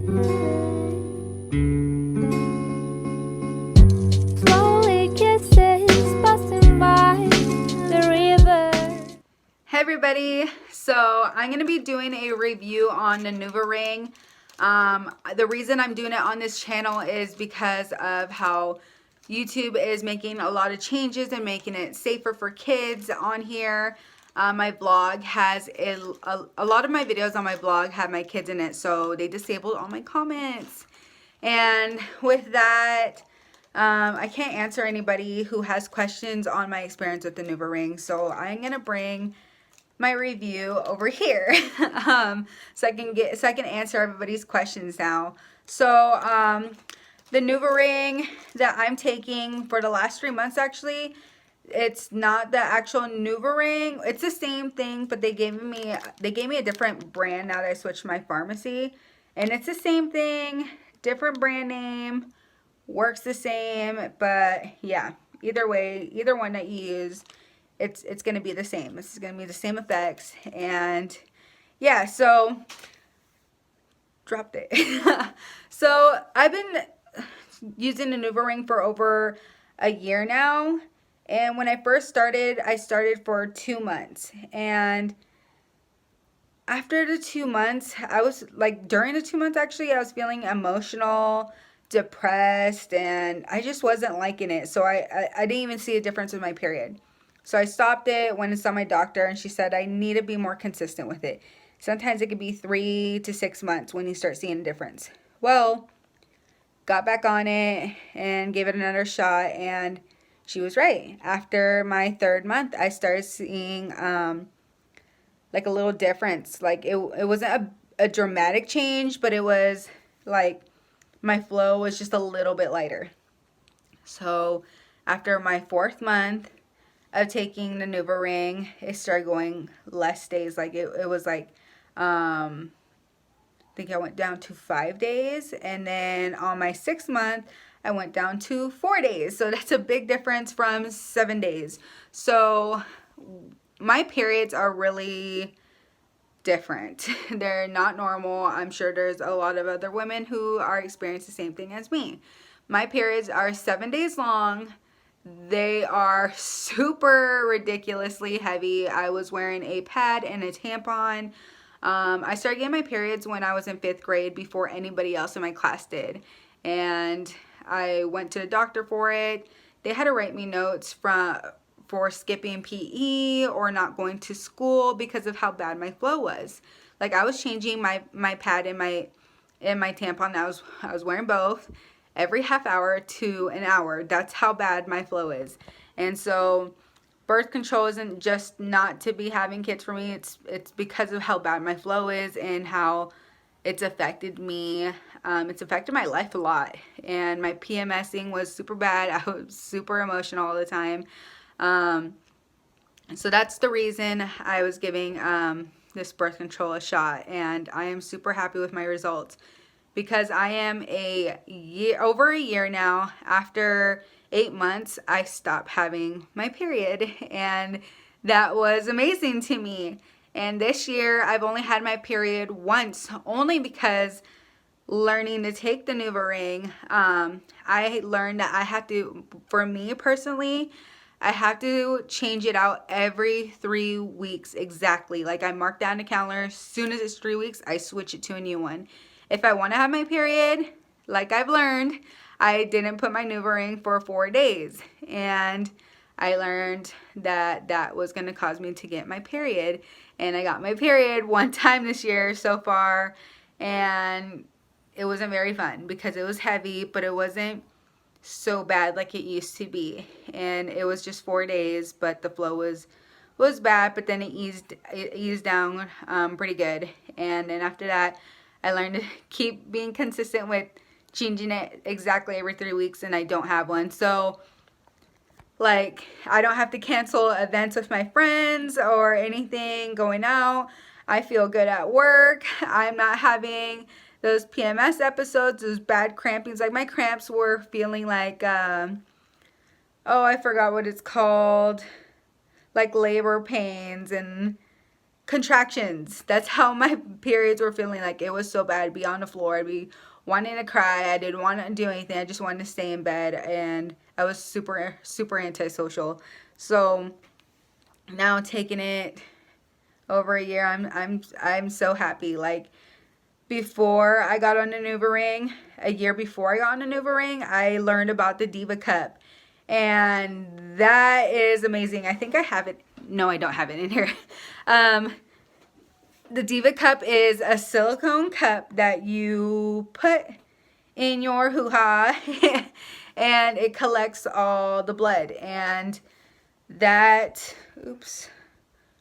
Slowly kisses passing by the river. Hey everybody, so I'm going to be doing a review on the Nuvaring. The reason I'm doing it on this channel is because of how YouTube is making a lot of changes and making it safer for kids on here. My blog has a lot of my videos on my blog have my kids in it, so they disabled all my comments. And with that, I can't answer anybody who has questions on my experience with the Nuvaring, so I'm going to bring my review over here so I can answer everybody's questions now. So the Nuvaring that I'm taking for the last 3 months, actually, it's not the actual Nuvaring. It's the same thing, but they gave me a different brand now that I switched my pharmacy, and it's the same thing, different brand name, works the same, but yeah, either way, either one that you use, it's going to be the same. This is going to be the same effects. And yeah, so dropped it. So I've been using the Nuvaring for over a year now. And when I first started, I started for 2 months. And after the 2 months, I was like, during the 2 months actually, I was feeling emotional, depressed, and I just wasn't liking it. So I didn't even see a difference in my period. So I stopped it, went and saw my doctor, and she said I need to be more consistent with it. Sometimes it could be 3 to 6 months when you start seeing a difference. Well, got back on it and gave it another shot, and she was right. After my 3rd month, I started seeing like a little difference. Like it wasn't a dramatic change, but it was like my flow was just a little bit lighter. So after my 4th month of taking the Nuvaring, it started going less days. Like it was like, I think I went down to 5 days. And then on my 6th month, I went down to 4 days. So that's a big difference from 7 days. So my periods are really different. They're not normal. I'm sure there's a lot of other women who are experiencing the same thing as me. My periods are 7 days long. They are super ridiculously heavy. I was wearing a pad and a tampon. I started getting my periods when I was in 5th grade before anybody else in my class did. And I went to the doctor for it. They had to write me notes for skipping PE or not going to school because of how bad my flow was. Like I was changing my pad and my tampon. I was wearing both every half hour to an hour. That's how bad my flow is. And so birth control isn't just not to be having kids for me. It's because of how bad my flow is and how it's affected me. It's affected my life a lot. And my PMSing was super bad. I was super emotional all the time. So that's the reason I was giving this birth control a shot. And I am super happy with my results. Because I am over a year now. After 8 months, I stopped having my period, and that was amazing to me. And this year, I've only had my period once, only because learning to take the Nuvaring, I learned that I have to, for me personally, I have to change it out every 3 weeks exactly. Like I mark down the calendar, as soon as it's 3 weeks, I switch it to a new one. If I want to have my period, like I've learned, I didn't put my Nuvaring for 4 days. And I learned that that was going to cause me to get my period. And I got my period one time this year so far. And it wasn't very fun because it was heavy, but it wasn't so bad like it used to be. And it was just 4 days, but the flow was bad, but then it eased down pretty good. And then after that, I learned to keep being consistent with changing it exactly every 3 weeks, and I don't have one. So like I don't have to cancel events with my friends or anything going out. I feel good at work. I'm not having those PMS episodes, those bad crampings. Like my cramps were feeling like, oh, I forgot what it's called. Like labor pains and contractions. That's how my periods were feeling. Like, it was so bad. I'd be on the floor. I'd be wanting to cry. I didn't want to do anything. I just wanted to stay in bed, and I was super antisocial. So now taking it over a year, I'm so happy. Like, before I got on the Nuvaring, a year before I got on the Nuvaring, I learned about the Diva Cup, and that is amazing. I think I have it. No, I don't have it in here. The Diva Cup is a silicone cup that you put in your hoo-ha and it collects all the blood. And that, oops,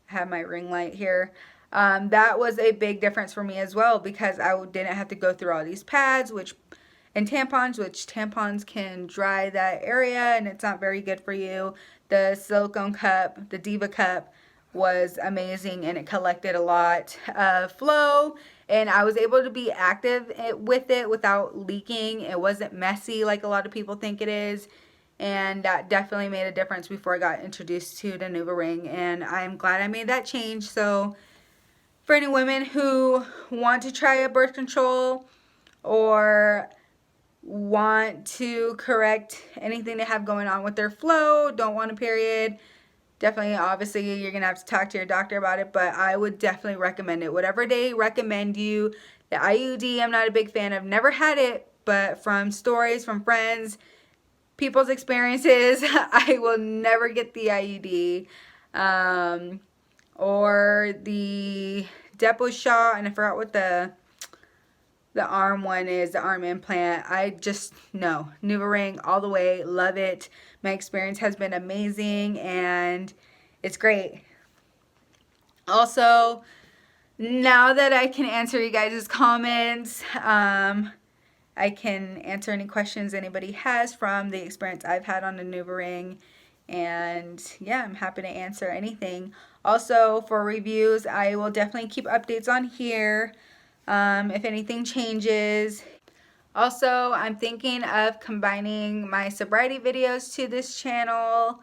I have my ring light here. That was a big difference for me as well, because I didn't have to go through all these pads and tampons, which tampons can dry that area and it's not very good for you. The silicone cup, the Diva Cup, was amazing, and it collected a lot of flow, and I was able to be active with it without leaking. It wasn't messy like a lot of people think it is, and that definitely made a difference before I got introduced to the Nuvaring, and I'm glad I made that change. So for any women who want to try a birth control or want to correct anything they have going on with their flow, don't want a period, definitely, obviously, you're going to have to talk to your doctor about it, but I would definitely recommend it. Whatever they recommend you. The IUD, I'm not a big fan. I've never had it, but from stories, from friends, people's experiences, I will never get the IUD. Or the depot shot, and I forgot what the arm one is, the arm implant. I just, no. Nuvaring all the way. Love it. My experience has been amazing, and it's great. Also, now that I can answer you guys' comments, I can answer any questions anybody has from the experience I've had on the Nuvaring. And yeah, I'm happy to answer anything. Also, for reviews, I will definitely keep updates on here. If anything changes. Also, I'm thinking of combining my sobriety videos to this channel.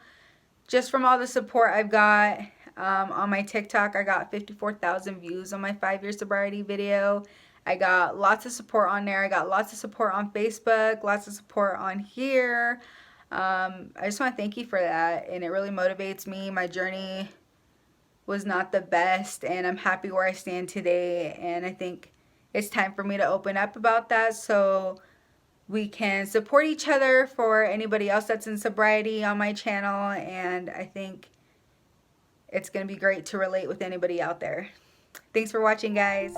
Just from all the support I've got on my TikTok, I got 54,000 views on my 5-year sobriety video. I got lots of support on there. I got lots of support on Facebook, lots of support on here. I just want to thank you for that, and it really motivates me. My journey was not the best, and I'm happy where I stand today, and I think it's time for me to open up about that so we can support each other for anybody else that's in sobriety on my channel, and I think it's going to be great to relate with anybody out there. Thanks for watching, guys.